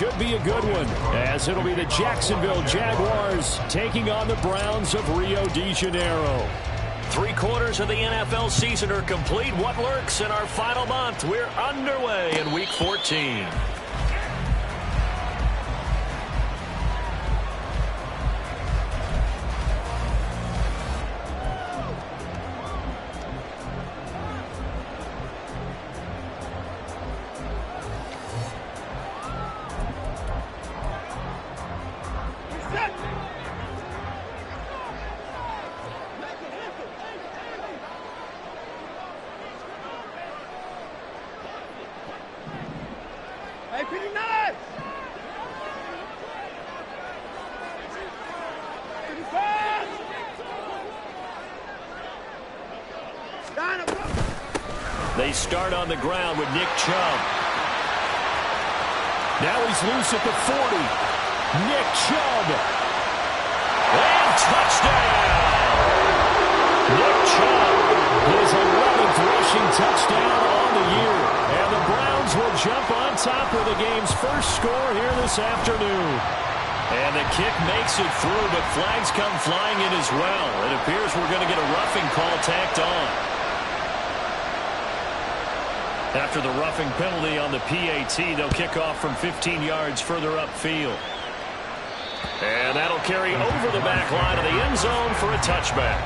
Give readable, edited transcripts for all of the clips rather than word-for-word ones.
should be a good one, as it'll be the Jacksonville Jaguars taking on the Browns of Rio de Janeiro. 3/4 of the NFL season are complete. What lurks in our final month? We're underway in Week 14. They start on the ground with Nick Chubb. Now he's loose at the 40. Nick Chubb. And touchdown! Nick Chubb, his 11th rushing touchdown on the year. And the Browns will jump on top with the game's first score here this afternoon. And the kick makes it through, but flags come flying in as well. It appears we're going to get a roughing call tacked on. After the roughing penalty on the PAT, they'll kick off from 15 yards further upfield. And that'll carry over the back line of the end zone for a touchback.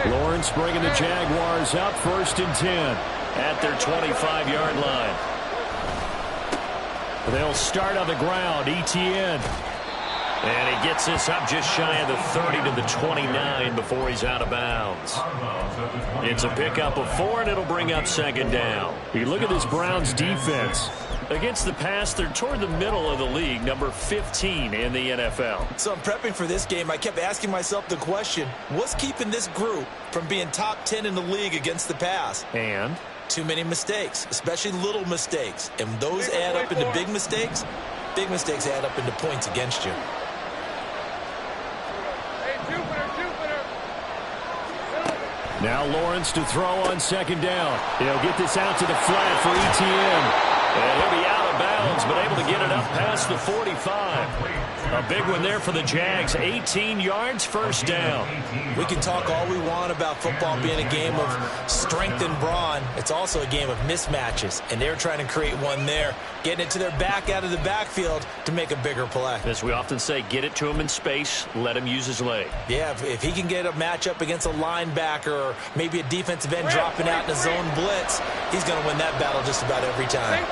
Lawrence bringing the Jaguars up 1st and 10 at their 25-yard line. They'll start on the ground. Etienne. And he gets this up just shy of the 30 to the 29 before he's out of bounds. It's a pickup of 4, and it'll bring up 2nd down. You look at this Browns defense. Against the pass, they're toward the middle of the league, number 15 in the NFL. So I'm prepping for this game. I kept asking myself the question, what's keeping this group from being top 10 in the league against the pass? And? Too many mistakes, especially little mistakes. And those add up into big mistakes. Big mistakes add up into points against you. Now Lawrence to throw on 2nd down. He'll get this out to the flat for Etienne. And he'll be out of bounds, but able to get it up past the 45. A big one there for the Jags. 18 yards, 1st down. We can talk all we want about football being a game of strength and brawn. It's also a game of mismatches, and they're trying to create one there, getting it to their back out of the backfield to make a bigger play. As we often say, get it to him in space, let him use his leg. Yeah, if he can get a matchup against a linebacker or maybe a defensive end dropping out in a zone blitz, he's going to win that battle just about every time.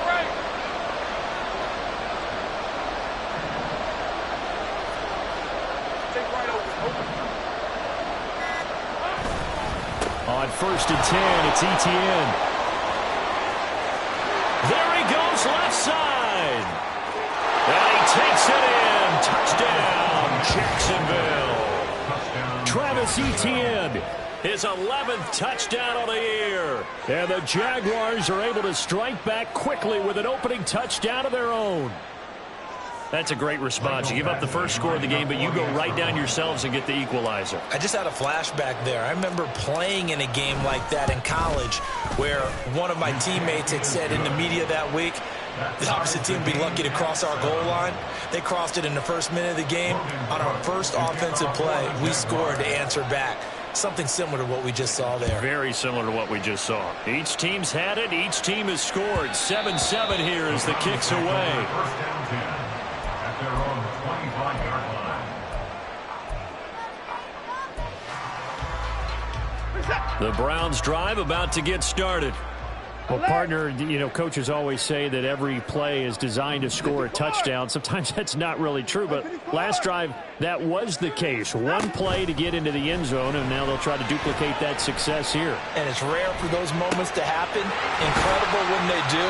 On 1st and 10, it's Etienne. There he goes, left side. And he takes it in. Touchdown, Jacksonville. Travis Etienne, his 11th touchdown of the year. And the Jaguars are able to strike back quickly with an opening touchdown of their own. That's a great response. You give up the first score of the game, but you go right down yourselves and get the equalizer. I just had a flashback there. I remember playing in a game like that in college where one of my teammates had said in the media that week, the opposite team would be lucky to cross our goal line. They crossed it in the first minute of the game. On our first offensive play, we scored to answer back. Something similar to what we just saw there. Very similar to what we just saw. Each team's had it. Each team has scored. 7-7 here as the kick's away. Their own 25-yard line. The Browns drive about to get started. Well, partner, you know, coaches always say that every play is designed to score a touchdown. Sometimes that's not really true, but last drive, that was the case. One play to get into the end zone, and now they'll try to duplicate that success here. And it's rare for those moments to happen. Incredible when they do.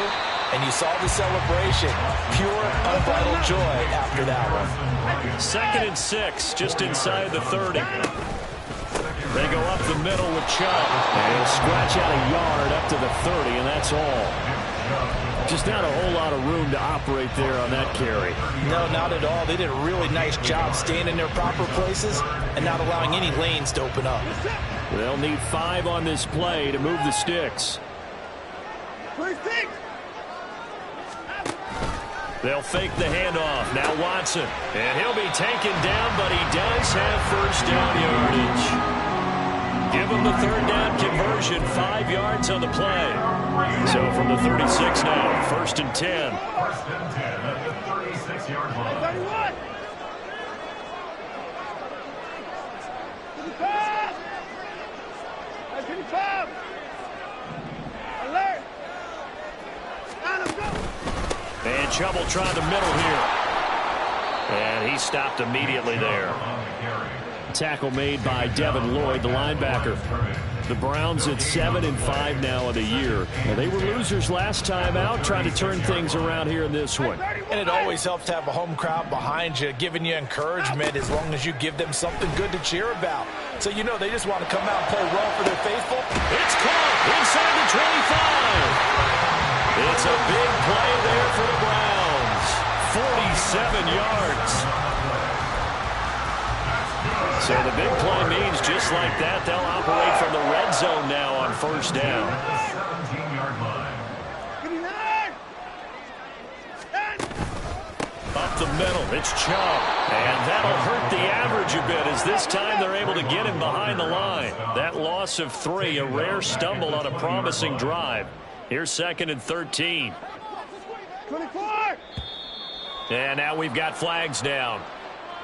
And you saw the celebration. Pure, unbridled joy after that one. 2nd and 6, just inside the 30. They go up the middle with Chubb. And scratch out a yard up to the 30, and that's all. Just not a whole lot of room to operate there on that carry. No, not at all. They did a really nice job staying in their proper places and not allowing any lanes to open up. They'll need 5 on this play to move the sticks. They'll fake the handoff. Now Watson. And he'll be taken down, but he does have first down yardage. Give him the 3rd down conversion, 5 yards on the play. So from the 36 now, 1st and 10. 1st and 10 at the 36-yard line. 31. Alert. And Chubb will try the middle here. And he stopped immediately there. Tackle made by Devin Lloyd, the linebacker. The Browns at 7-5 now of the year. Well, they were losers last time out, trying to turn things around here in this one. And it always helps to have a home crowd behind you, giving you encouragement as long as you give them something good to cheer about. So you know they just want to come out and play well for their faithful. It's caught inside the 25. It's a big play there for the Browns. 47 yards. So the big play means just like that, they'll operate from the red zone now on 1st down. 17-yard line. Up the middle, it's Chubb. And that'll hurt the average a bit as this time they're able to get him behind the line. That loss of 3, a rare stumble on a promising drive. Here's 2nd and 13. 24. And now we've got flags down.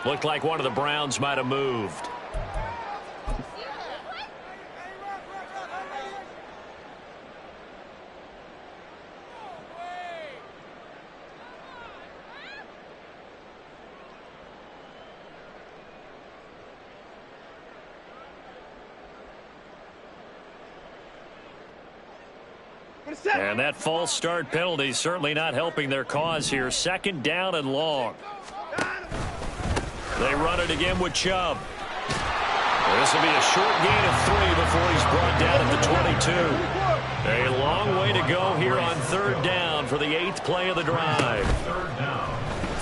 Looked like one of the Browns might have moved. And that false start penalty certainly not helping their cause here. 2nd down and long. They run it again with Chubb. This will be a short gain of 3 before he's brought down at the 22. A long way to go here on 3rd down for the 8th play of the drive.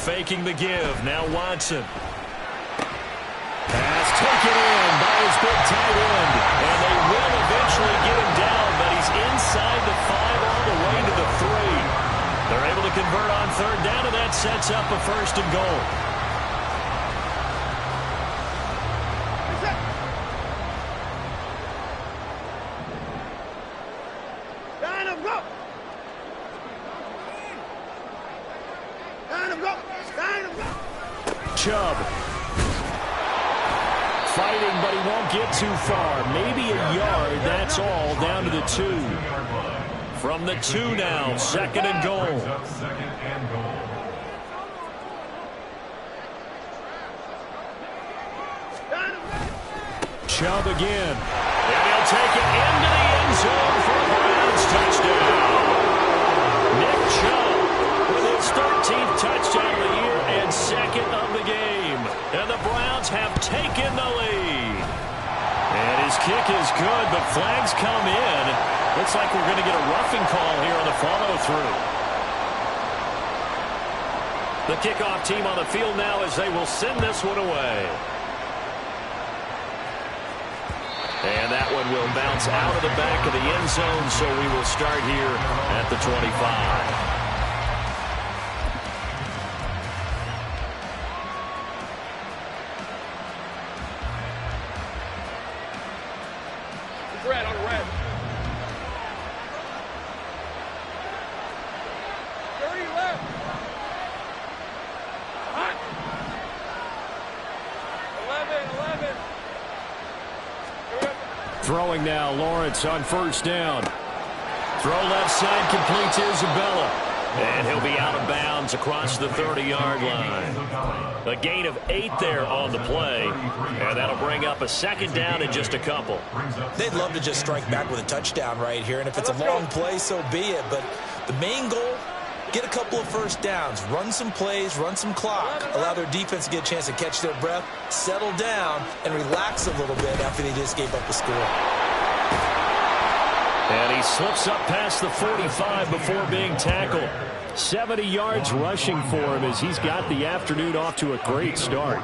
Faking the give. Now Watson. Pass taken in by his big tight end. And they will eventually get him down, but he's inside the 5 all the way to the 3. They're able to convert on 3rd down, and that sets up a 1st and goal. Chubb. Fighting, but he won't get too far. Maybe a yard, that's all, down to the 2. From the 2 now, 2nd and goal. Chubb again. And he'll take it into the end zone for a Browns touchdown. Nick Chubb with his 13th touchdown of the year and 2nd of the game. And the Browns have taken the lead. And his kick is good, but flags come in. Looks like we're going to get a roughing call here on the follow-through. The kickoff team on the field now as they will send this one away. And that one will bounce out of the back of the end zone, so we will start here at the 25. Red on red. 30 left. Hot. 11. Throwing now, Lawrence on 1st down. Throw left side complete to Isabella. And he'll be out of bounds across the 30-yard line. A gain of 8 there on the play. And that'll bring up a second down in just a couple. They'd love to just strike back with a touchdown right here. And if it's a long play, so be it. But the main goal, get a couple of first downs. Run some plays, run some clock. Allow their defense to get a chance to catch their breath, settle down, and relax a little bit after they just gave up the score. And he slips up past the 45 before being tackled. 70 yards rushing for him as he's got the afternoon off to a great start.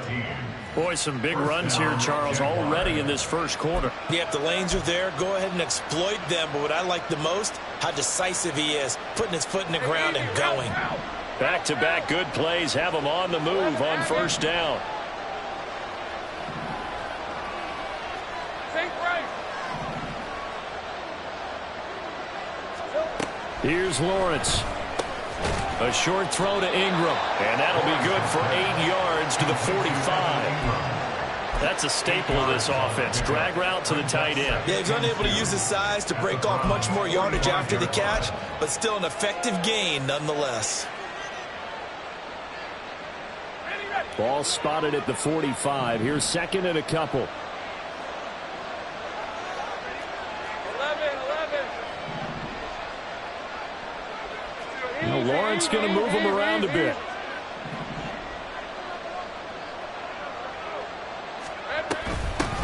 Boy, some big runs here, Charles, already in this first quarter. Yeah, if the lanes are there, go ahead and exploit them. But what I like the most, how decisive he is, putting his foot in the ground and going. Back-to-back good plays have him on the move on first down. Here's Lawrence. A short throw to Ingram. And that'll be good for 8 yards to the 45. That's a staple of this offense. Drag route to the tight end. Yeah, he's unable to use his size to break off much more yardage after the catch, but still an effective gain nonetheless. Ball spotted at the 45. Here's second and a couple. 11. Now Lawrence going to move him around a bit.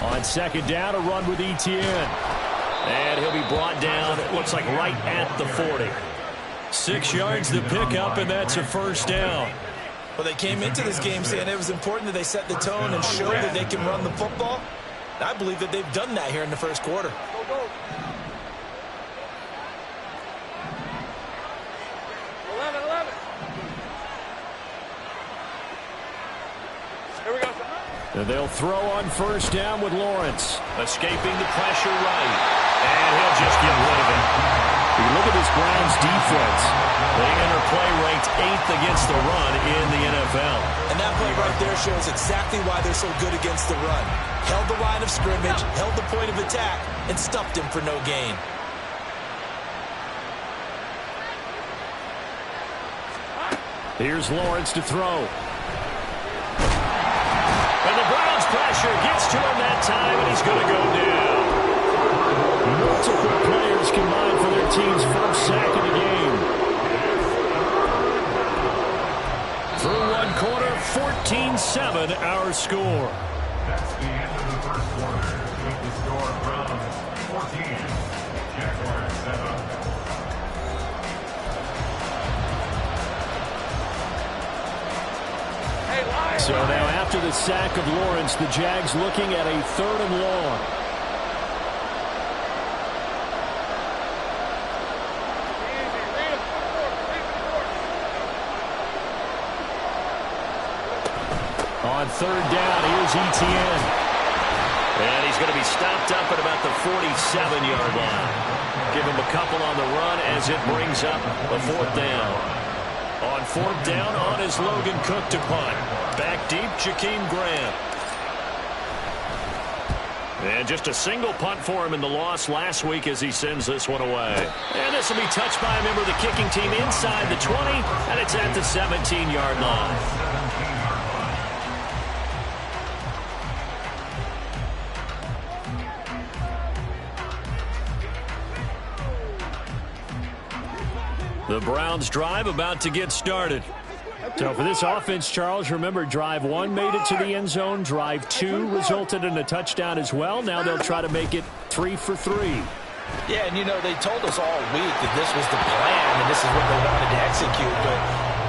On second down, a run with Etienne. And he'll be brought down, it looks like right at the 40. 6 yards to pick up, and that's a first down. Well, they came into this game saying it was important that they set the tone and show that they can run the football. And I believe that they've done that here in the first quarter. Go. 11. Here we go. And they'll throw on first down with Lawrence. Escaping the pressure right. And he'll just get rid of it. You look at this Browns defense. They enter play ranked 8th against the run in the NFL. And that play right there shows exactly why they're so good against the run. Held the line of scrimmage, held the point of attack, and stuffed him for no gain. Here's Lawrence to throw. And the Browns pressure gets to him that time, and he's going to go down. Multiple players combined for their team's first sack of the game. Through one quarter, 14-7 our score. That's the end of the first quarter. With the score from 14, Jaguars 7. So now after the sack of Lawrence, the Jags looking at a 3rd and long. On 3rd down, here's Etienne. And he's going to be stopped up at about the 47-yard line. Give him a couple on the run as it brings up a 4th down. On 4th down, on is Logan Cook to punt. Back deep, Jakeem Grant. And just a single punt for him in the loss last week as he sends this one away. And this will be touched by a member of the kicking team inside the 20, and it's at the 17-yard line. The Browns drive about to get started. So for this offense, Charles, remember drive 1 made it to the end zone. Drive 2 resulted in a touchdown as well. Now they'll try to make it 3 for 3. Yeah, and you know, they told us all week that this was the plan and this is what they wanted to execute. But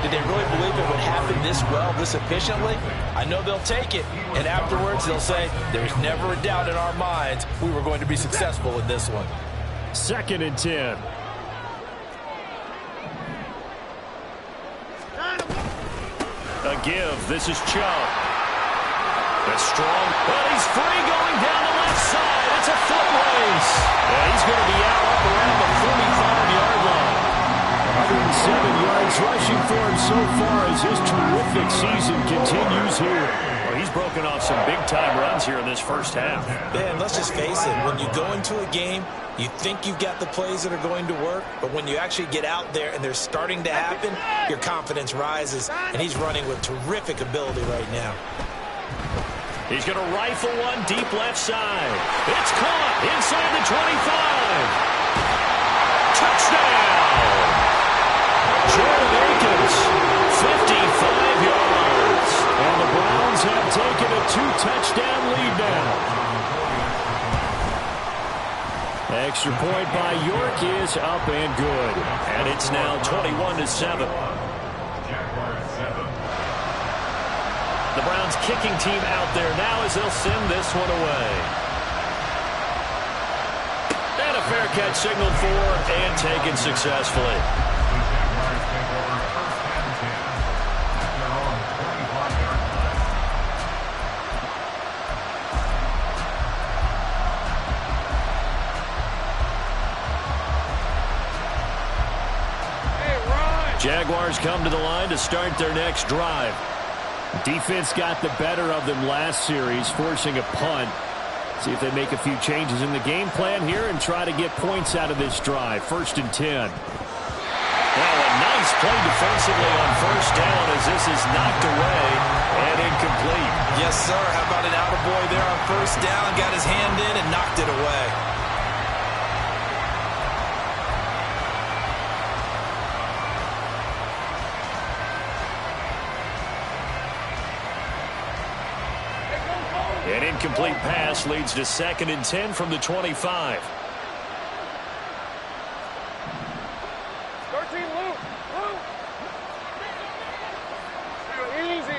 did they really believe it would happen this well, this efficiently? I know they'll take it. And afterwards they'll say, there's never a doubt in our minds we were going to be successful in this one. 2nd and 10. A give. This is Chubb. That's strong. But he's free going down the left side. It's a foot race. And he's going to be out up around the 45-yard line. 107 yards rushing for him so far as his terrific season continues here. Well, he's broken off some big-time runs here in this first half. Yeah, and let's just face it. When you go into a game, you think you've got the plays that are going to work, but when you actually get out there and they're starting to happen, your confidence rises, and he's running with terrific ability right now. He's going to rifle one deep left side. It's caught inside the 25. Touchdown! Jordan Akins, 55 yards. And the Browns have taken a 2-touchdown lead now. Extra point by York is up and good. And it's now 21-7. The Browns kicking team out there now as they'll send this one away. And a fair catch signaled for and taken successfully. Jaguars come to the line to start their next drive. Defense got the better of them last series, forcing a punt. See if they make a few changes in the game plan here and try to get points out of this drive. 1st and 10. Well, a nice play defensively on first down as this is knocked away and incomplete. Yes, sir. How about an attaboy there on first down? Got his hand in and knocked it away. An incomplete pass leads to 2nd and 10 from the 25. 13, Luke. Easy.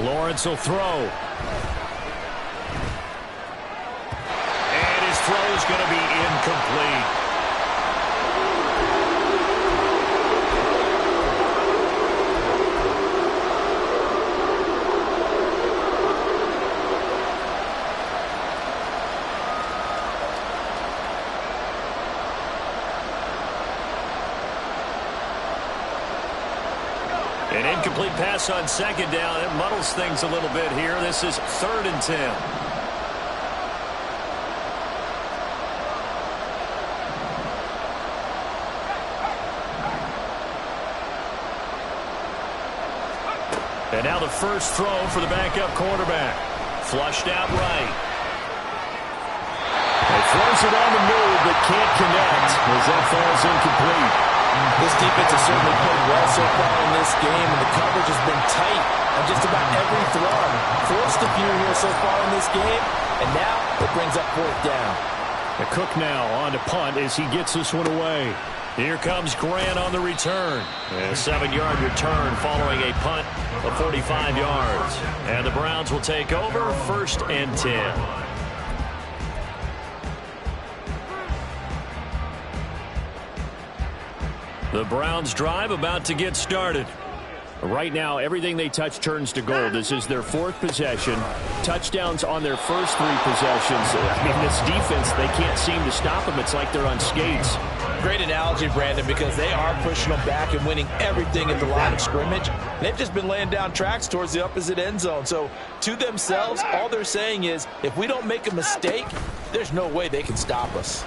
Lawrence will throw. And his throw is going to be incomplete. An incomplete pass on 2nd down. It muddles things a little bit here. This is 3rd and 10. And now the first throw for the backup quarterback. Flushed out right. He throws it on the move but can't connect as that falls incomplete. This defense has certainly played well so far in this game, and the coverage has been tight on just about every throw. Forced a few here so far in this game, and now it brings up 4th down. The Cook now on to punt as he gets this one away. Here comes Grant on the return. A 7-yard return following a punt of 45 yards. And the Browns will take over 1st and 10. The Browns drive about to get started. Right now, everything they touch turns to gold. This is their 4th possession. Touchdowns on their first 3 possessions. I mean, this defense, they can't seem to stop them. It's like they're on skates. Great analogy, Brandon, because they are pushing them back and winning everything at the line of scrimmage. They've just been laying down tracks towards the opposite end zone. So, to themselves, all they're saying is, if we don't make a mistake, there's no way they can stop us.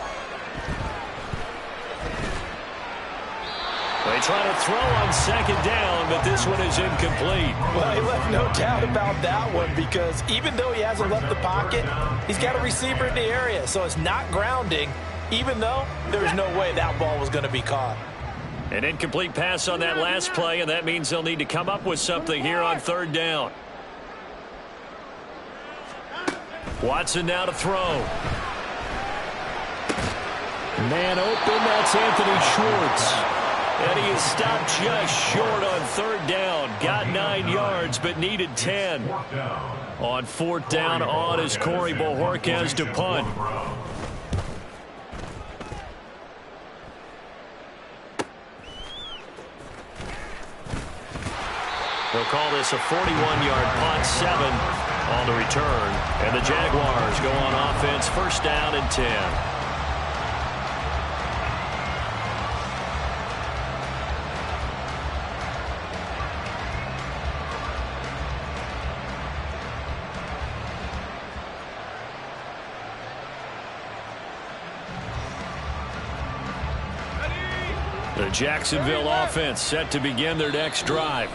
They try to throw on 2nd down, but this one is incomplete. Well, he left no doubt about that one because even though he hasn't left the pocket, he's got a receiver in the area. So it's not grounding, even though there's no way that ball was going to be caught. An incomplete pass on that last play, and that means they'll need to come up with something here on 3rd down. Watson now to throw. Man open, that's Anthony Schwartz. And he is stopped just short on 3rd down. Got 9 yards, but needed 10. On 4th down, on is Corey Bojorquez to punt. They'll call this a 41-yard punt, 7 on the return. And the Jaguars go on offense, 1st down and 10. The Jacksonville offense set to begin their next drive.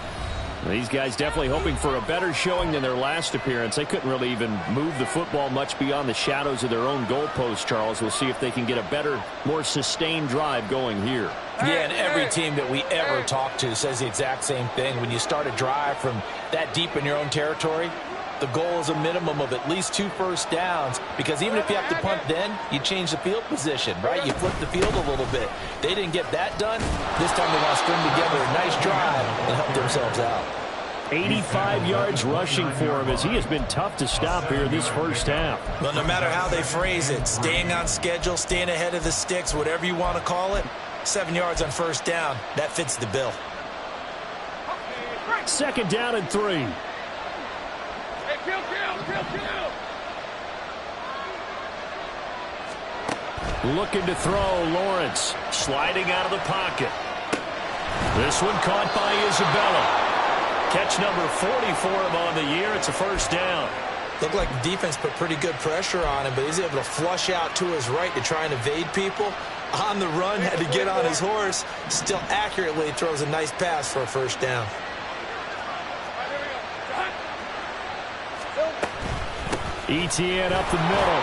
These guys definitely hoping for a better showing than their last appearance. They couldn't really even move the football much beyond the shadows of their own goalpost, Charles. We'll see if they can get a better, more sustained drive going here. Yeah, and every team that we ever talk to says the exact same thing. When you start a drive from that deep in your own territory, the goal is a minimum of at least 2 first downs, because even if you have to punt then, you change the field position, right? You flip the field a little bit. They didn't get that done. This time they want to string together a nice drive and help themselves out. 85 yards rushing for him, as he has been tough to stop here this first half. Well, no matter how they phrase it, staying on schedule, staying ahead of the sticks, whatever you want to call it, 7 yards on first down, that fits the bill. 2nd down and 3. Kill. Looking to throw, Lawrence sliding out of the pocket. This one caught by Isabella. Catch number 40 for him on the year. It's a first down. Looked like the defense put pretty good pressure on him, but he's able to flush out to his right to try and evade people. On the run, had to get on his horse. Still accurately throws a nice pass for a first down. ETN up the middle.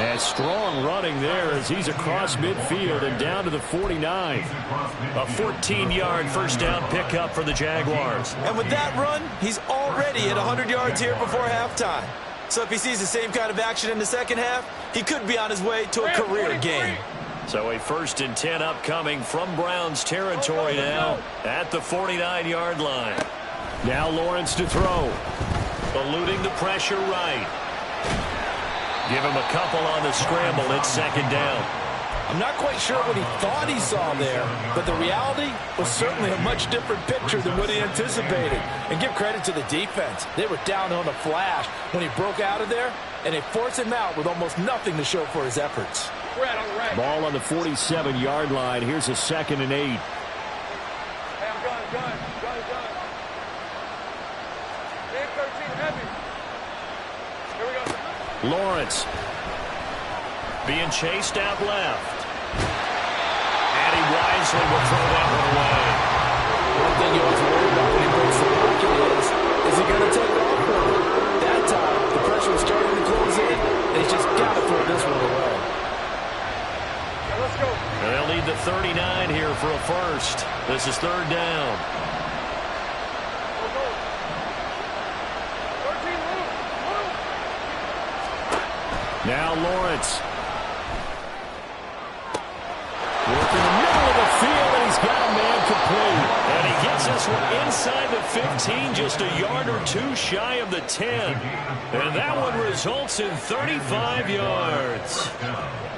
And strong running there as he's across midfield and down to the 49. A 14-yard first down pickup for the Jaguars. And with that run, he's already at 100 yards here before halftime. So if he sees the same kind of action in the second half, he could be on his way to a career game. So a 1st and 10 upcoming from Browns territory now at the 49-yard line. Now Lawrence to throw. Eluding the pressure right. Give him a couple on the scramble. It's 2nd down. I'm not quite sure what he thought he saw there, but the reality was certainly a much different picture than what he anticipated. And give credit to the defense. They were down on a flash when he broke out of there, and they forced him out with almost nothing to show for his efforts. Ball on the 47-yard line. Here's a 2nd and 8. Hey, I'm gun. Big 13 heavy. Here we go. Lawrence being chased out left. And he wisely will throw that one away. One thing you always worry about when he breaks the pocket is he going to take off with it? That time, the pressure was starting to close in, and he's just got to throw this one away. Yeah, let's go. And they'll need the 39 here for a first. This is 3rd down. Go. 13, move. Now Lawrence. Working the middle of the field, and he's got a man complete. And he gets this one inside the 15, just a yard or 2 shy of the 10. And that one results in 35 yards.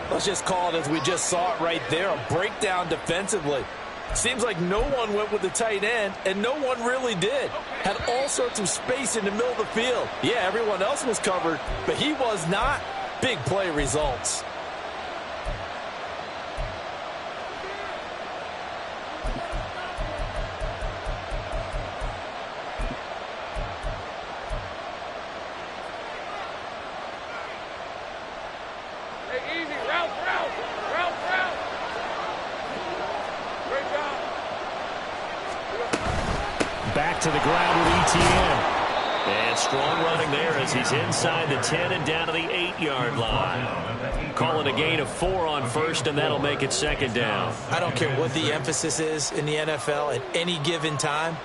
Let's just call it as we just saw it right there, a breakdown defensively. Seems like no one went with the tight end, and no one really did. Had all sorts of space in the middle of the field. Yeah, everyone else was covered, but he was not. Big play results. Hey, easy. Route. Great job. Back to the ground with ETN. And strong running there as he's inside the 10 and down to the 8-yard line. Calling a gain of 4 on first, and that'll make it 2nd down. I don't care what the emphasis is in the NFL at any given time.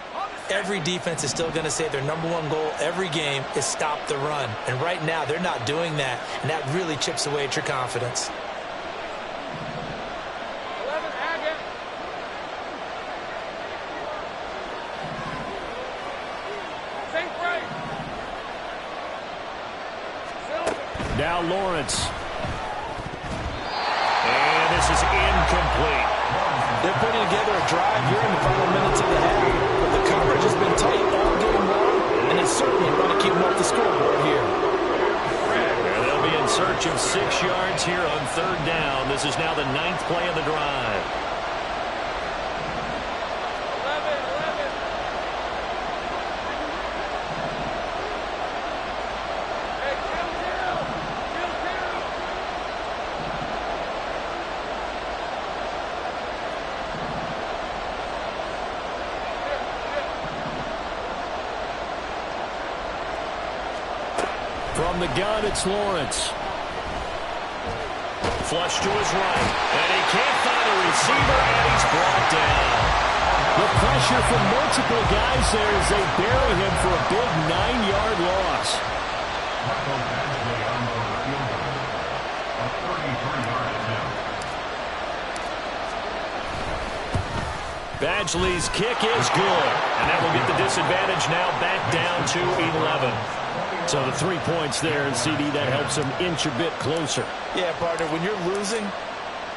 Every defense is still going to say their #1 goal every game is stop the run. And right now, they're not doing that, and that really chips away at your confidence. 11, Agate. Safe break. Now Lawrence. And this is incomplete. They're putting together a drive here in the final minutes of the half. But the coverage has been tight all game long, and they certainly want to keep them off the scoreboard here. And they'll be in search of 6 yards here on 3rd down. This is now the 9th play of the drive. 11. Hey, chill. From the gun, it's Lawrence. Flush to his right. And he can't find a receiver, and he's brought down. The pressure from multiple guys there as they bury him for a big 9-yard loss. Badgley's kick is good. And that will get the disadvantage now back down to 11. So the 3 points there, and CD, that helps them inch a bit closer. Yeah, partner, when you're losing,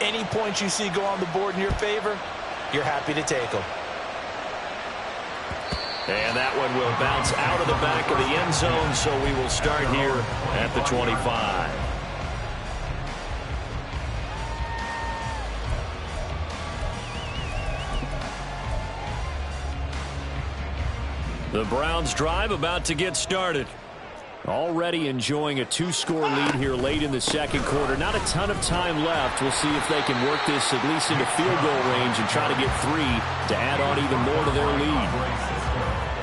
any points you see go on the board in your favor, you're happy to take them. And that one will bounce out of the back of the end zone, so we will start here at the 25. The Browns drive about to get started. Already enjoying a 2-score lead here late in the second quarter. Not a ton of time left. We'll see if they can work this at least into field goal range and try to get 3 to add on even more to their lead.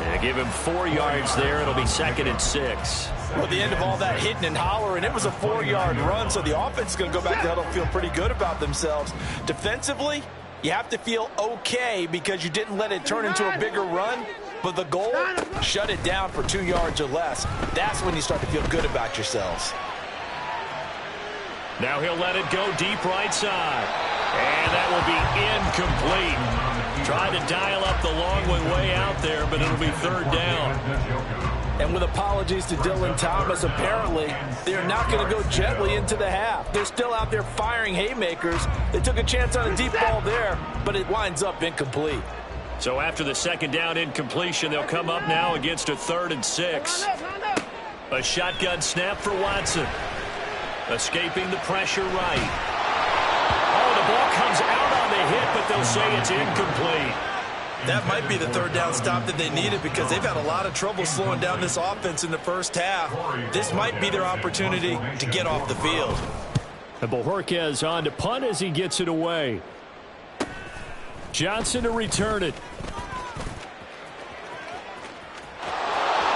And give him 4 yards there. It'll be 2nd and 6. Well, at the end of all that hitting and hollering, it was a 4-yard run, so the offense is going to go back to huddle feel pretty good about themselves. Defensively, you have to feel okay because you didn't let it turn into a bigger run. But the goal, shut it down for 2 yards or less. That's when you start to feel good about yourselves. Now he'll let it go deep right side. And that will be incomplete. Tried to dial up the long way out there, but it'll be 3rd down. And with apologies to Dylan Thomas, apparently they're not going to go gently into the half. They're still out there firing haymakers. They took a chance on a deep ball there, but it winds up incomplete. So after the 2nd down incompletion, they'll come up now against a 3rd and 6. A shotgun snap for Watson. Escaping the pressure right. Oh, the ball comes out on the hit, but they'll say it's incomplete. That might be the 3rd down stop that they needed because they've had a lot of trouble slowing down this offense in the first half. This might be their opportunity to get off the field. And Whrock on to punt as he gets it away. Johnson to return it.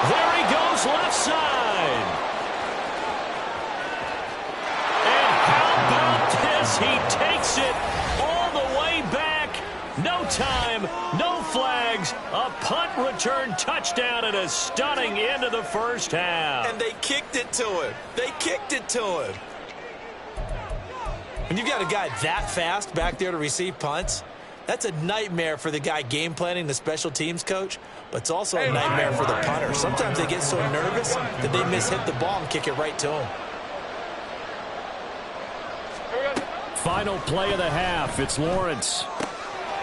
There he goes, left side. And how about this? He takes it all the way back. No time, no flags. A punt return touchdown and a stunning end of the first half. And they kicked it to him. They kicked it to him. When you've got a guy that fast back there to receive punts, that's a nightmare for the guy game planning, the special teams coach, but it's also a nightmare for the punter. Sometimes they get so nervous that they mishit the ball and kick it right to him. Final play of the half. It's Lawrence.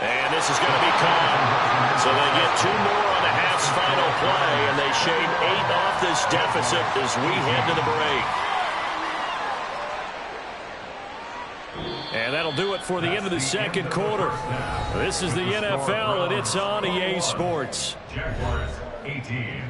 And this is going to be caught. So they get 2 more on the half's final play, and they shave 8 off this deficit as we head to the break. And that'll do it for the end of the second quarter. This is the NFL, and it's on EA Sports. Jaguars 18.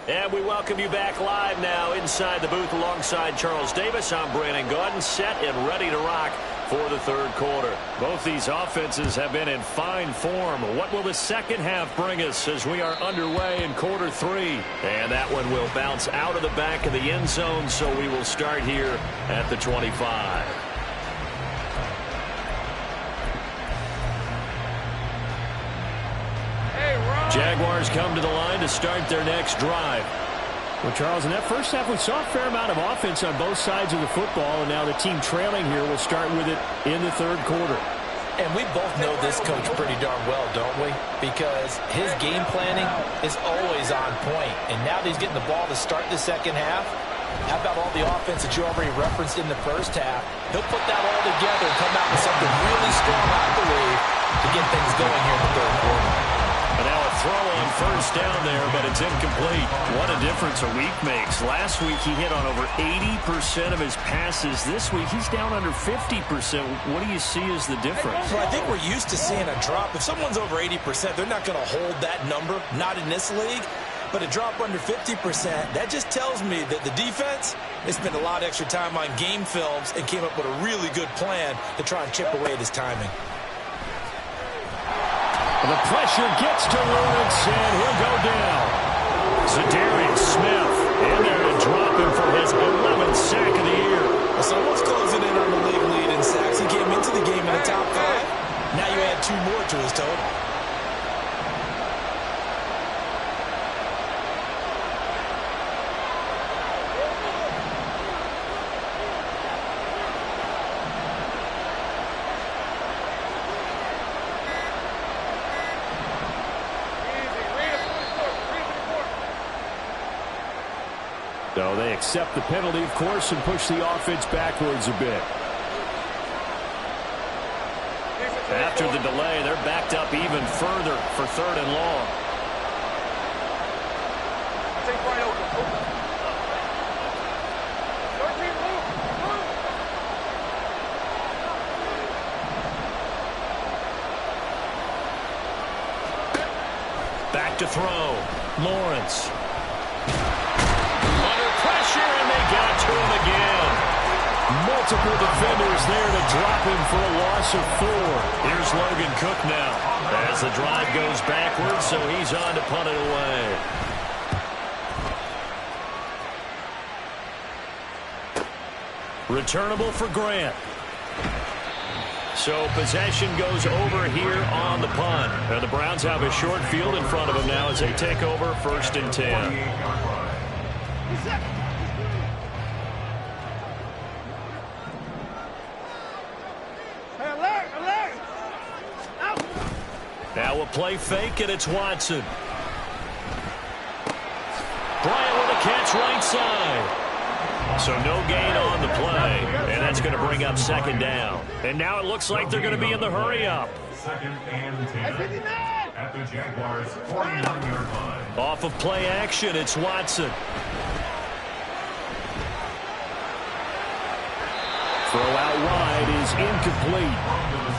And we welcome you back live now inside the booth alongside Charles Davis. I'm Brandon Gaudin, set and ready to rock for the third quarter. Both these offenses have been in fine form. What will the second half bring us as we are underway in quarter 3? And that one will bounce out of the back of the end zone, so we will start here at the 25. Jaguars come to the line to start their next drive. Well, Charles, in that first half, we saw a fair amount of offense on both sides of the football, and now the team trailing here will start with it in the third quarter. And we both know this coach pretty darn well, don't we? Because his game planning is always on point. And now that he's getting the ball to start the second half, how about all the offense that you already referenced in the first half? He'll put that all together and come out with something really strong, I believe, to get things going here in the third quarter. And now a throw on first down there, but it's incomplete. What a difference a week makes. Last week he hit on over 80% of his passes. This week he's down under 50%. What do you see as the difference? Well, I think we're used to seeing a drop. If someone's over 80%, they're not going to hold that number, not in this league. But a drop under 50%, that just tells me that the defense has spent a lot of extra time on game films and came up with a really good plan to try and chip away at his timing. The pressure gets to Lawrence, and he'll go down. Zadarius Smith in there to drop him for his 11th sack of the year. Well, someone's closing in on the league lead in sacks. He came into the game in the top 5. Now you add 2 more to his total. So they accept the penalty, of course, and push the offense backwards a bit. After the delay, they're backed up even further for 3rd and long. Take right open. 13, move. Back to throw. Lawrence. And they got to him again. Multiple defenders there to drop him for a loss of 4. Here's Logan Cook now as the drive goes backwards, so he's on to punt it away. Returnable for Grant. So possession goes over here on the punt. And the Browns have a short field in front of them now as they take over 1st and 10. Now a play fake, and it's Watson. Bryant with a catch right side. So no gain on the play, and that's going to bring up 2nd down. And now it looks like they're going to be in the hurry-up. 2nd and 10 at the Jaguars' 41-yard line. Off of play action, it's Watson. Throw out wide is incomplete.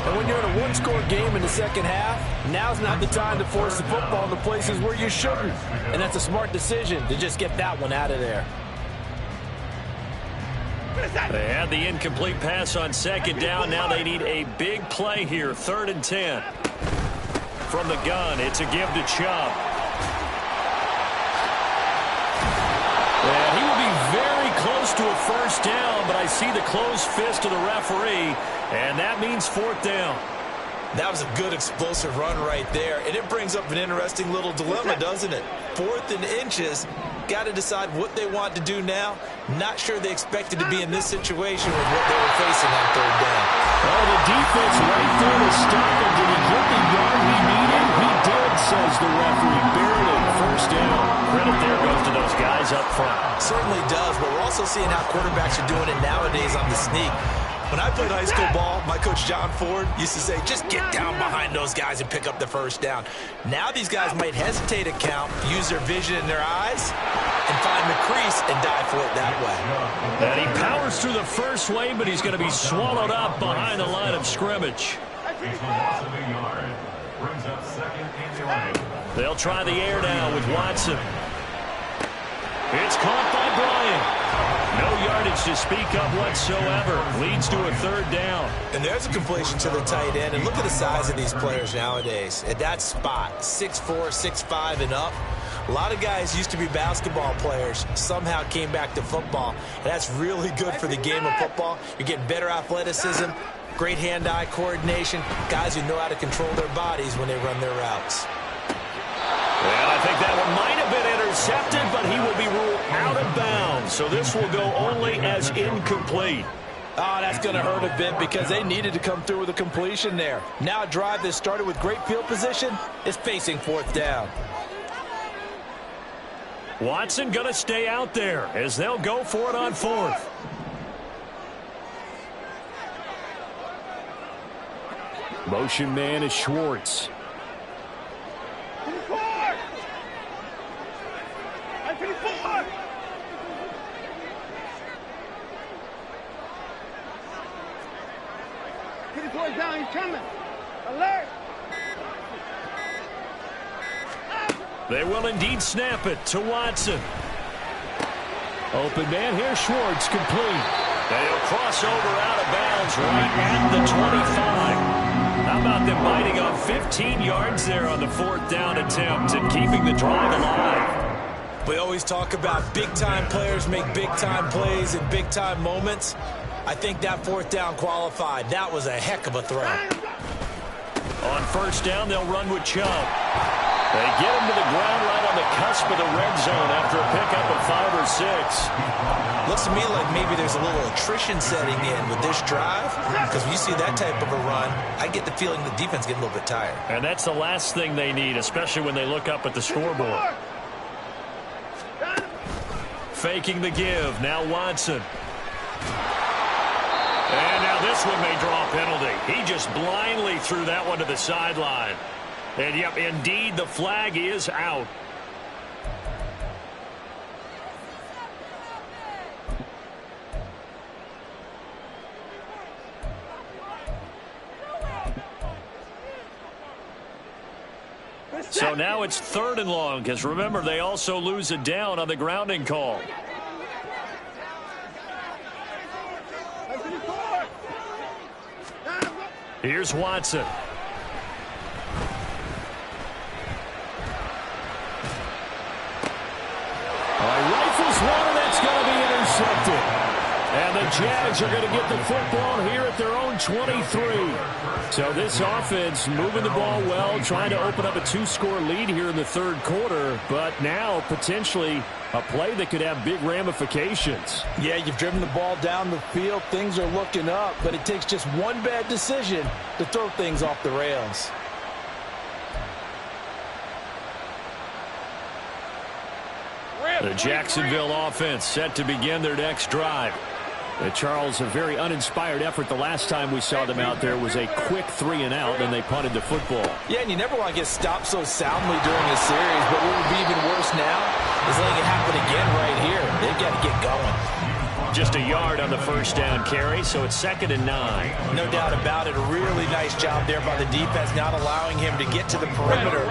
And when you're in a one-score game in the second half, now's not the time to force the football in the places where you shouldn't. And that's a smart decision to just get that one out of there. They had the incomplete pass on 2nd down. Now they need a big play here. 3rd and 10. From the gun, it's a give to Chubb. And he will be very close to a 1st down, but I see the closed fist of the referee, and that means 4th down. That was a good explosive run right there, and it brings up an interesting little dilemma, doesn't it? 4th and inches, got to decide what they want to do now. Not sure they expected to be in this situation with what they were facing on 3rd down. Oh, the defense right there to stop him. Did he get the yard he needed? He did, says the referee. Barely 1st down. Credit there goes to those guys up front. Certainly does, but we're also seeing how quarterbacks are doing it nowadays on the sneak. When I played high school ball, my coach John Ford used to say, just get down behind those guys and pick up the 1st down. Now these guys might hesitate to count, use their vision in their eyes, and find the crease and dive for it that way. And he powers through the first wave, but he's going to be swallowed up behind the line of scrimmage. He's a loss of a yard. Brings up 2nd and 11. They'll try the air now with Watson. It's caught by Bryant. No yardage to speak of whatsoever. Leads to a 3rd down. And there's a completion to the tight end. And look at the size of these players nowadays. At that spot, 6'4", 6'5", and up. A lot of guys used to be basketball players, somehow came back to football. And that's really good for the game of football. You're getting better athleticism, great hand-eye coordination, guys who know how to control their bodies when they run their routes. Well, I think that one might have been intercepted, but he will be ruled out of bounds. So this will go only as incomplete. Oh, that's going to hurt a bit because they needed to come through with a completion there. Now a drive that started with great field position is facing 4th down. Watson going to stay out there as they'll go for it on 4th. Motion man is Schwartz. Down, he's coming. Alert! They will indeed snap it to Watson. Open man here, Schwartz, complete. And he'll cross over out of bounds right at the 25. How about them biting off 15 yards there on the 4th down attempt and keeping the drive alive? We always talk about big-time players make big-time plays in big-time moments. I think that 4th down qualified. That was a heck of a throw. On 1st down, they'll run with Chubb. They get him to the ground right on the cusp of the red zone after a pickup of 5 or 6. Looks to me like maybe there's a little attrition setting in with this drive, because when you see that type of a run, I get the feeling the defense getting a little bit tired. And that's the last thing they need, especially when they look up at the scoreboard. Faking the give. Now Watson. And now this one may draw a penalty. He just blindly threw that one to the sideline. And, yep, indeed, the flag is out. So now it's 3rd and long, because remember, they also lose a down on the grounding call. Here's Watson. Rifles one, and that's going to be intercepted. And the Jags are going to get the football here at their own 23. So this offense moving the ball well, trying to open up a 2-score lead here in the 3rd quarter, but now potentially a play that could have big ramifications. Yeah, you've driven the ball down the field. Things are looking up, but it takes just one bad decision to throw things off the rails. The Jacksonville offense set to begin their next drive. Charles, a very uninspired effort the last time we saw them out there was a quick 3-and-out, and they punted the football. Yeah, and you never want to get stopped so soundly during a series, but what would be even worse now is letting it happen again right here. They've got to get going. Just a yard on the 1st down carry, so it's 2nd and 9. No doubt about it. A really nice job there by the defense, not allowing him to get to the perimeter.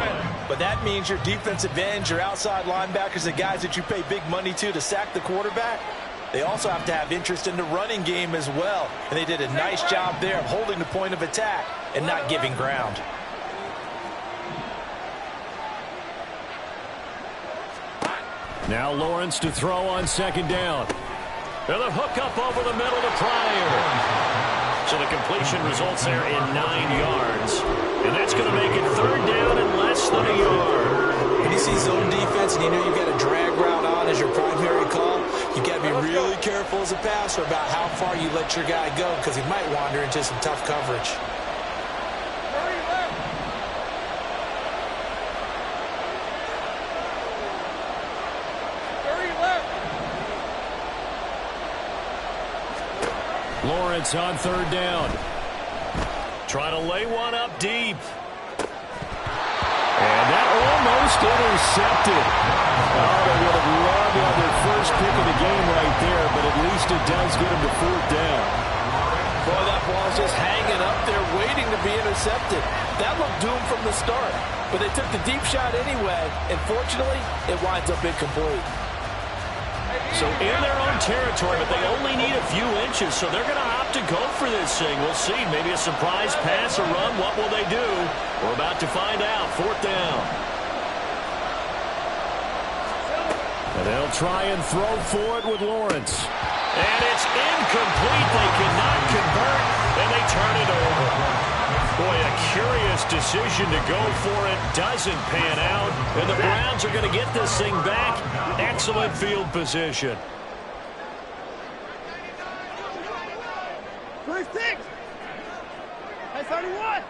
But that means your defensive ends, your outside linebackers, the guys that you pay big money to sack the quarterback, they also have to have interest in the running game as well. And they did a nice job there of holding the point of attack and not giving ground. Now Lawrence to throw on 2nd down. And the hook up over the middle to Pryor. So the completion results there in 9 yards. And that's going to make it 3rd down and less than a yard. When you see zone defense and you know you've got a drag route on as your primary call, you've got to be really careful as a passer about how far you let your guy go, because he might wander into some tough coverage. Lawrence on 3rd down. Trying to lay one up deep. And that almost intercepted. Oh, they would have loved to have their first pick of the game right there, but at least it does get them to 4th down. Boy, that ball's just hanging up there waiting to be intercepted. That looked doomed from the start, but they took the deep shot anyway, and fortunately, it winds up incomplete. So in their own territory, but they only need a few inches, so they're going to opt to go for this thing. We'll see. Maybe a surprise pass or run. What will they do? We're about to find out. 4th down. And they'll try and throw for it with Lawrence. And it's incomplete. They cannot convert, and they turn it over. Boy, a curious decision to go for it. Doesn't pan out. And the Browns are going to get this thing back. Excellent field position. 36. 31.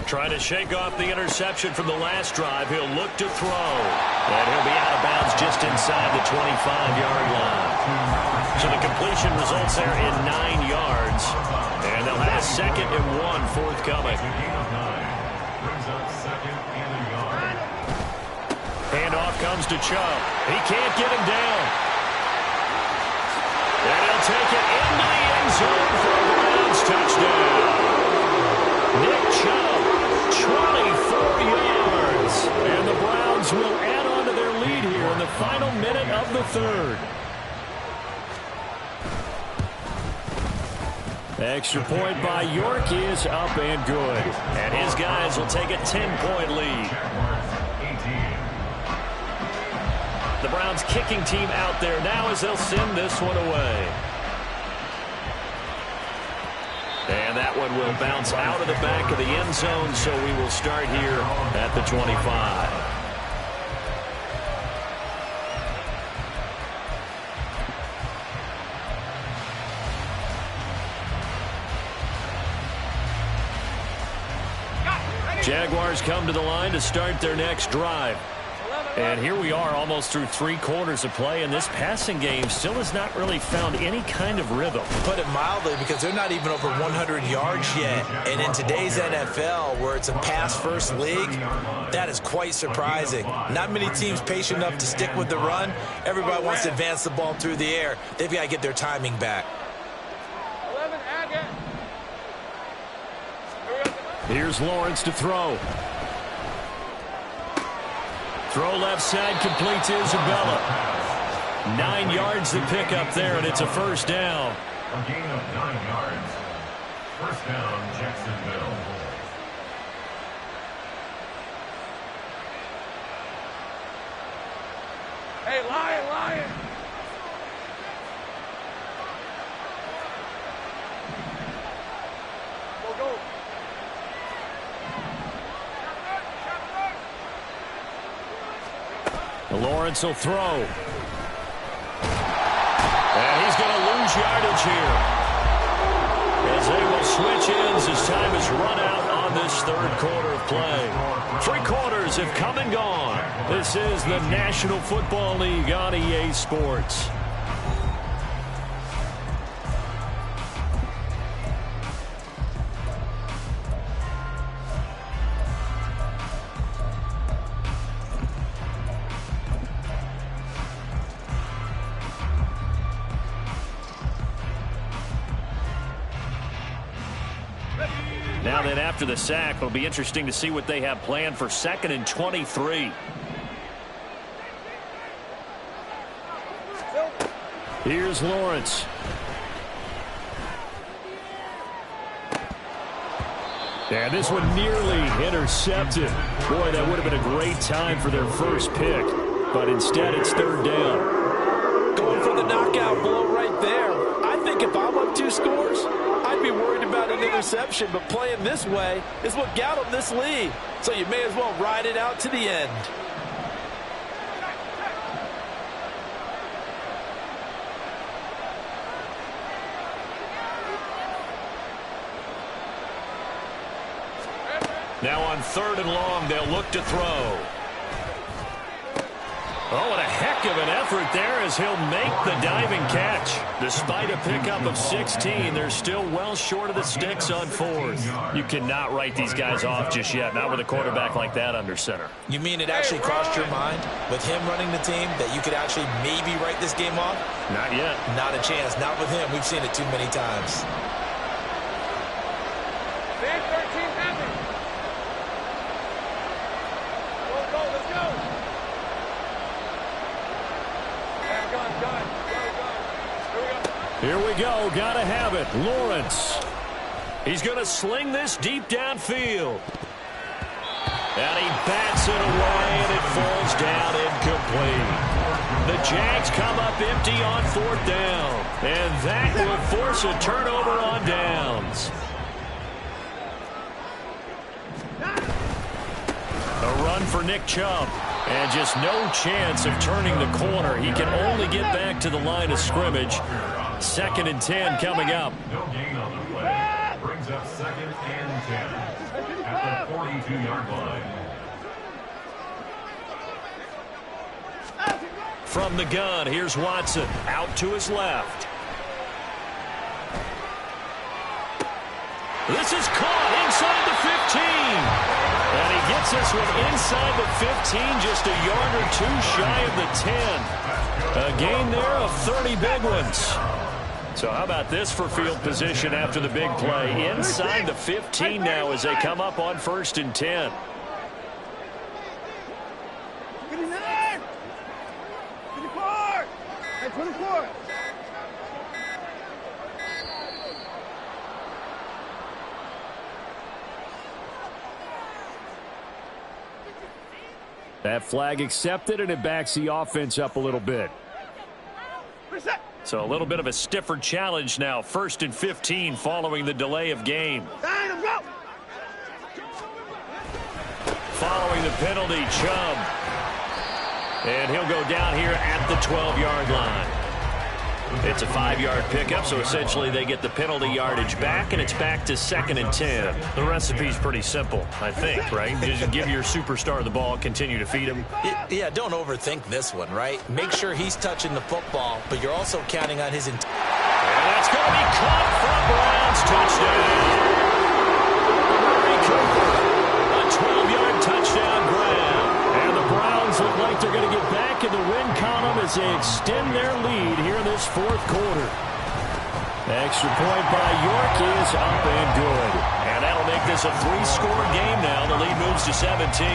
Trying to shake off the interception from the last drive. He'll look to throw. And he'll be out of bounds just inside the 25-yard line. So the completion results there in 9 yards. And they'll have a 2nd and 1 forthcoming. Handoff comes to Chubb. He can't get him down. And he'll take it into the end zone for a Browns touchdown. Nick Chubb, 24 yards. And the Browns will add on to their lead here in the final minute of the 3rd. Extra point by York is up and good. And his guys will take a 10-point lead. The Browns kicking team out there now as they'll send this one away. And that one will bounce out of the back of the end zone, so we will start here at the 25. Jaguars come to the line to start their next drive. And here we are almost through 3 quarters of play, and this passing game still has not really found any kind of rhythm. Put it mildly, because they're not even over 100 yards yet. And in today's NFL, where it's a pass-first league, that is quite surprising. Not many teams patient enough to stick with the run. Everybody wants to advance the ball through the air. They've got to get their timing back. Here's Lawrence to throw. Throw left side, complete to Isabella. 9 yards to pick up there, and it's a first down. A gain of 9 yards. First down, Jacksonville. Hey, Lion! Go. Lawrence will throw. And he's going to lose yardage here, as they will switch ends as time is run out on this 3rd quarter of play. 3 quarters have come and gone. This is the National Football League on EA Sports. Now then, after the sack, it'll be interesting to see what they have planned for 2nd and 23. Here's Lawrence. And this one nearly intercepted. Boy, that would have been a great time for their first pick. But instead, it's 3rd down. Going for the knockout blow right there. I think if I'm up 2 scores, I'd be worried about an interception, but playing this way is what got them this lead. So you may as well ride it out to the end. Now on 3rd and long, they'll look to throw. Oh, and a heck of an effort there as he'll make the diving catch. Despite a pickup of 16, they're still well short of the sticks on 4th. You cannot write these guys off just yet, not with a quarterback like that under center. You mean it actually crossed your mind with him running the team that you could actually maybe write this game off? Not yet. Not a chance. Not with him. We've seen it too many times. Man 13 heavy. Go, let's go. Here we go. Gotta have it. Lawrence. He's going to sling this deep downfield. And he bats it away, and it falls down incomplete. The Jags come up empty on 4th down. And that will force a turnover on downs. A run for Nick Chubb. And just no chance of turning the corner. He can only get back to the line of scrimmage. 2nd and 10 coming up. No gain on the play. Brings up 2nd and 10 at the 42-yard line. From the gun, here's Watson. Out to his left. This is caught inside the 15. And he gets this one inside the 15, just a yard or 2 shy of the 10. A gain there of 30 big ones. So how about this for field position after the big play? Inside the 15 now as they come up on 1st and 10. That flag accepted, and it backs the offense up a little bit. So a little bit of a stiffer challenge now. 1st and 15 following the delay of game. Following the penalty, Chubb. And he'll go down here at the 12-yard line. It's a 5-yard pickup, so essentially they get the penalty yardage back, and it's back to 2nd and 10. The recipe's pretty simple, I think, right? Just give your superstar the ball, continue to feed him. Yeah, don't overthink this one, right? Make sure he's touching the football, but you're also counting on his... And that's going to be caught for Browns touchdown. Murray Cooper, a 12-yard touchdown grab. And the Browns look like they're going to get back in the win column as they extend their lead here in this 4th quarter. Extra point by York is up and good. And that'll make this a 3-score game now. The lead moves to 17.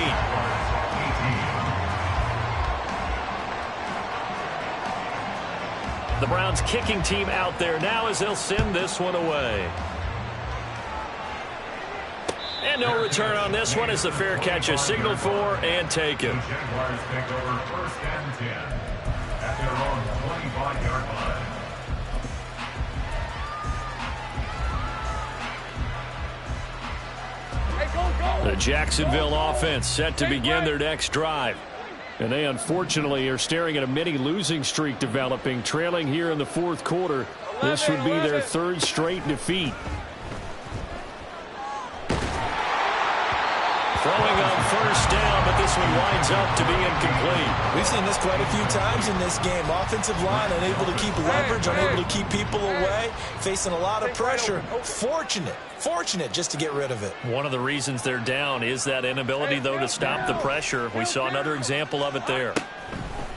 The Browns kicking team out there now as they'll send this one away. And no return on this one as the fair catch is signaled for and taken. Jaguars take over 1st and 10 at their own 25-yard line. The Jacksonville offense set to begin their next drive. And they unfortunately are staring at a mini losing streak developing, trailing here in the 4th quarter. This would be their 3rd straight defeat. Throwing on 1st down, but this one winds up to be incomplete. We've seen this quite a few times in this game. Offensive line unable to keep leverage, unable to keep people away, facing a lot of pressure. Fortunate just to get rid of it. One of the reasons they're down is that inability, though, to stop the pressure. We saw another example of it there.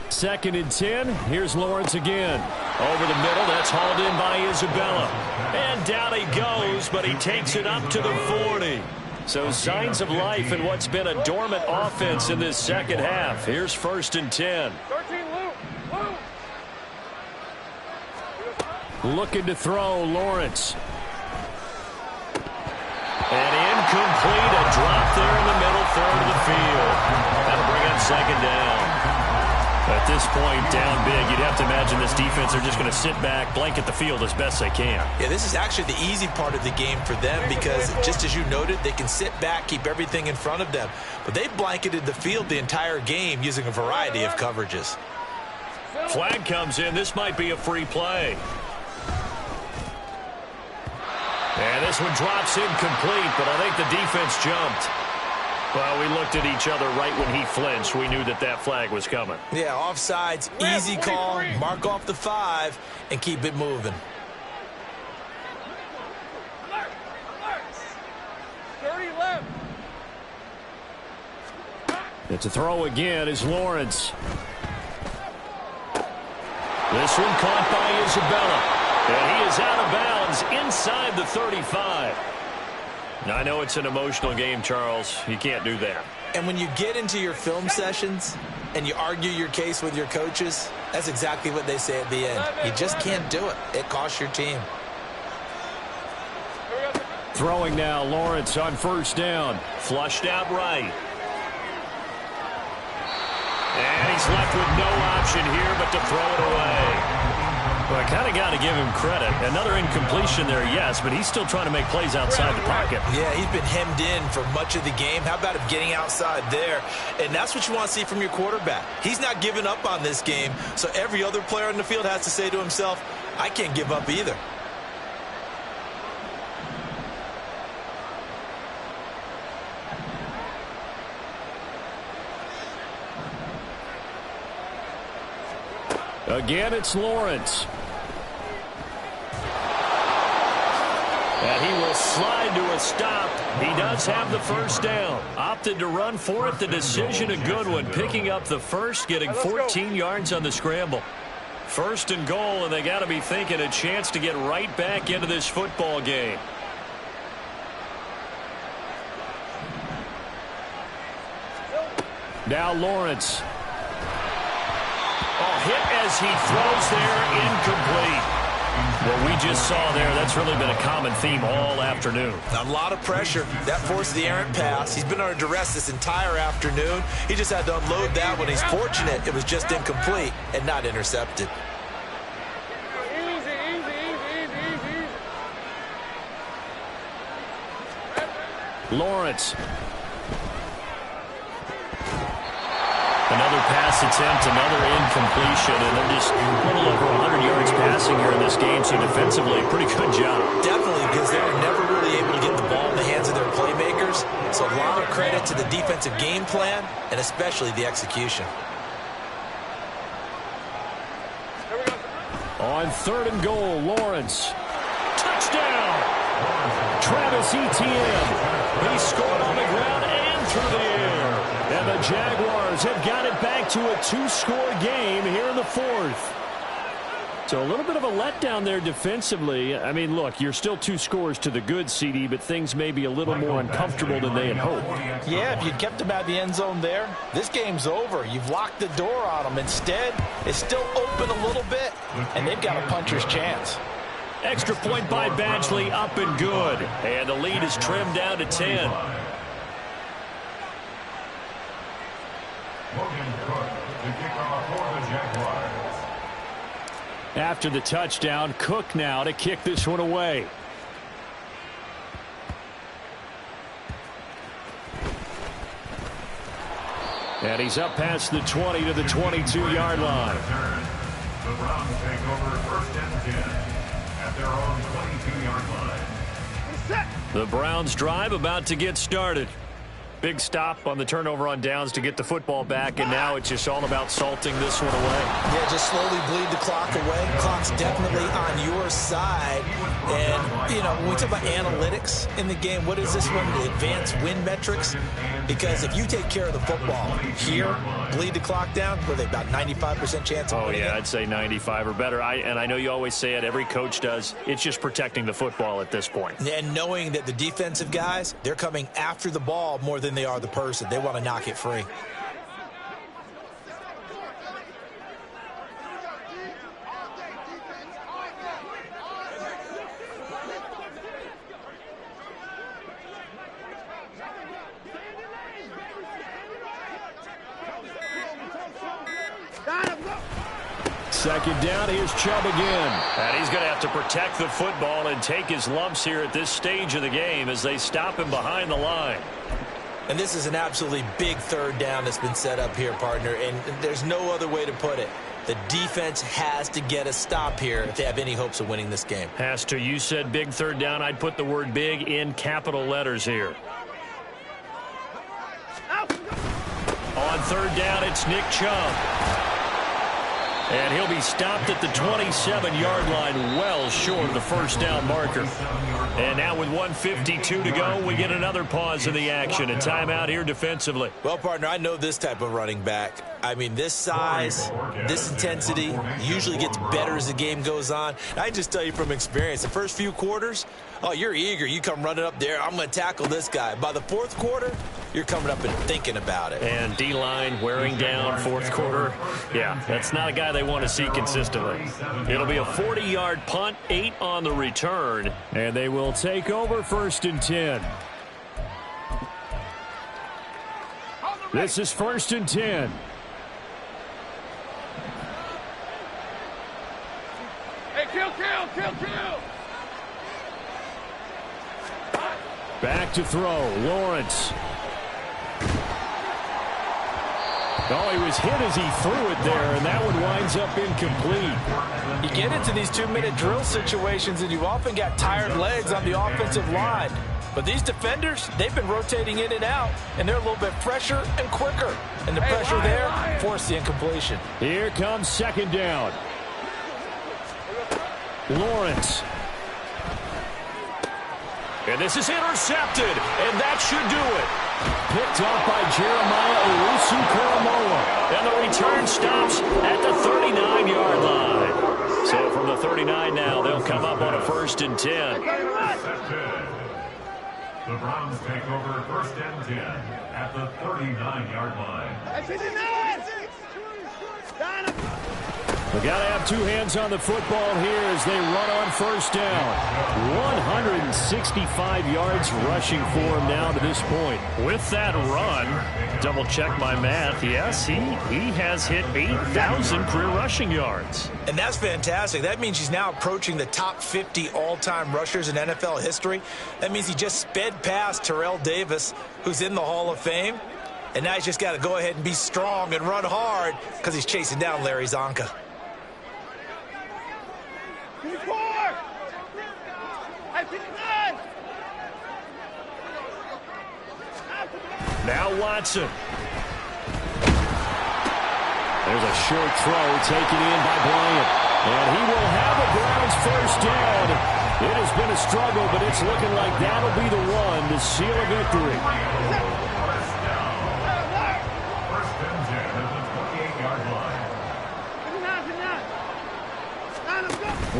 2nd and 10. Here's Lawrence again. Over the middle. That's hauled in by Isabella. And down he goes, but he takes it up to the 40. So signs of life in what's been a dormant offense in this 2nd half. Here's 1st and 10. 13, Lou. Looking to throw, Lawrence. And incomplete. A drop there in the middle 3rd of the field. That'll bring up 2nd down. At this point, down big, you'd have to imagine this defense are just going to sit back, blanket the field as best they can. Yeah, this is actually the easy part of the game for them because, just as you noted, they can sit back, keep everything in front of them. But they blanketed the field the entire game using a variety of coverages. Flag comes in. This might be a free play. And this one drops incomplete, but I think the defense jumped. Well, we looked at each other right when he flinched. We knew that that flag was coming. Yeah, offsides, easy call, mark off the 5, and keep it moving. 30 left. It's a throw again is Lawrence. This one caught by Isabella. And he is out of bounds inside the 35. Now, I know it's an emotional game, Charles. You can't do that. And when you get into your film sessions and you argue your case with your coaches, that's exactly what they say at the end. You just can't do it. It costs your team. Throwing now, Lawrence on 1st down. Flushed out right. And he's left with no option here but to throw it away. Well, I kind of got to give him credit. Another incompletion there, yes, but he's still trying to make plays outside the pocket. Yeah, he's been hemmed in for much of the game. How about him getting outside there? And that's what you want to see from your quarterback. He's not giving up on this game, so every other player on the field has to say to himself, I can't give up either. Again, it's Lawrence. And he will slide to a stop. He does have the 1st down. Opted to run for it. The decision a good one. Picking up the 1st, getting 14 yards on the scramble. 1st and goal, and they got to be thinking a chance to get right back into this football game. Now Lawrence. Oh, hit as he throws there, incomplete. What we just saw there, that's really been a common theme all afternoon. A lot of pressure. That forced the errant pass. He's been under duress this entire afternoon. He just had to unload that one. He's fortunate it was just incomplete and not intercepted. Lawrence. Another pass attempt, another incompletion, and they're just a little over 100 yards passing here in this game, so defensively, pretty good job. Definitely, because they were never really able to get the ball in the hands of their playmakers, so a lot of credit to the defensive game plan, and especially the execution. On 3rd and goal, Lawrence. Touchdown! Travis Etienne. He scored on the ground and through the air. And the Jaguars have got it back to a 2-score game here in the 4th. So a little bit of a letdown there defensively. I mean, look, you're still 2 scores to the good, CD, but things may be a little more uncomfortable than they had hoped. Yeah, if you'd kept them out of the end zone there, this game's over. You've locked the door on them. Instead, it's still open a little bit, and they've got a puncher's chance. Extra point by Badgley, up and good. And the lead is trimmed down to 10. After the touchdown, Cook now to kick this one away. And he's up past the 20 to the 22-yard line. The Browns take over 1st and 10 at their own 22-yard line. The Browns drive about to get started. Big stop on the turnover on downs to get the football back, and now it's just all about salting this one away. Yeah, just slowly bleed the clock away. Clock's definitely on your side. And, you know, when we talk about analytics in the game, what is this one? The advanced win metrics? Because if you take care of the football here, bleed the clock down, were they about 95% chance of winning it? I'd say 95 or better. And I know you always say it, every coach does. It's just protecting the football at this point. And knowing that the defensive guys, they're coming after the ball more than they are the person. They want to knock it free. Second down, here's Chubb again. And he's going to have to protect the football and take his lumps here at this stage of the game as they stop him behind the line. And this is an absolutely big 3rd down that's been set up here, partner, and there's no other way to put it. The defense has to get a stop here if they have any hopes of winning this game. Has to. You said big 3rd down. I'd put the word big in capital letters here. On 3rd down, it's Nick Chubb. And he'll be stopped at the 27-yard line, well short of the 1st down marker. And now with 1:52 to go, we get another pause in the action. A timeout here defensively. Well, partner, I know this type of running back. I mean, this size, this intensity usually gets better as the game goes on. I just tell you from experience, the first few quarters, oh, you're eager. You come running up there. I'm going to tackle this guy. By the 4th quarter, you're coming up and thinking about it. And D-line wearing down 4th quarter. Yeah, that's not a guy they want to see consistently. It'll be a 40-yard punt, 8 on the return. And they will take over 1st and 10. This is 1st and 10. Hey, kill! Back to throw, Lawrence. Oh, he was hit as he threw it there, and that one winds up incomplete. You get into these 2-minute drill situations, and you often got tired legs on the offensive line. But these defenders, they've been rotating in and out, and they're a little bit fresher and quicker. And the pressure there forced the incompletion. Here comes 2nd down. Lawrence. And this is intercepted, and that should do it. Picked off by Jeremiah Owusu-Koramoah. And the return stops at the 39-yard line. So from the 39 now, they'll come up on a 1st and 10. The Browns take over 1st and 10 at the 39-yard line. We got to have two hands on the football here as they run on first down. 165 yards rushing for him now to this point. With that run, double check my math. Yes, he has hit 8,000 career rushing yards. And that's fantastic. That means he's now approaching the top 50 all-time rushers in NFL history. That means he just sped past Terrell Davis, who's in the Hall of Fame. And now he's just got to go ahead and be strong and run hard because he's chasing down Larry Zonka. Now Watson. There's a short throw taken in by Bryant. And he will have a Browns first down. It has been a struggle, but it's looking like that'll be the one to seal a victory. First and 10 at the 28-yard line.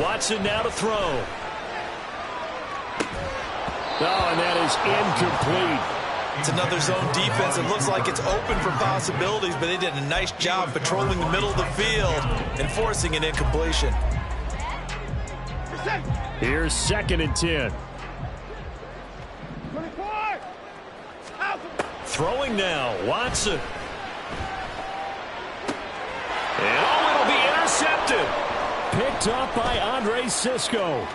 Watson now to throw. Oh, and that is incomplete. It's another zone defense. It looks like it's open for possibilities, but they did a nice job patrolling the middle of the field and forcing an incompletion. Here's 2nd and 10. Throwing now, Watson. And it'll be intercepted. Picked up by Andre Sisco.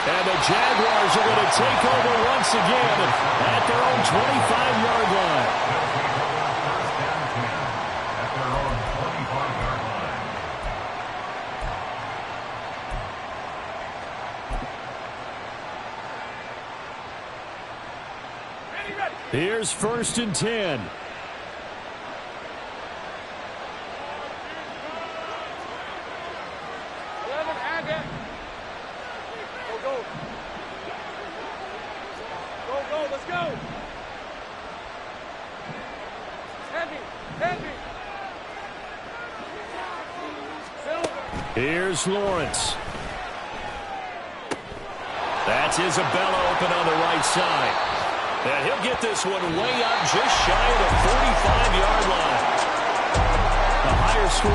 And the Jaguars are going to take over once again at their own 25-yard line. At their own 25-yard line. Here's 1st and 10. Here's Lawrence. That's Isabella open on the right side. And he'll get this one way up just shy of the 45-yard line. A higher score.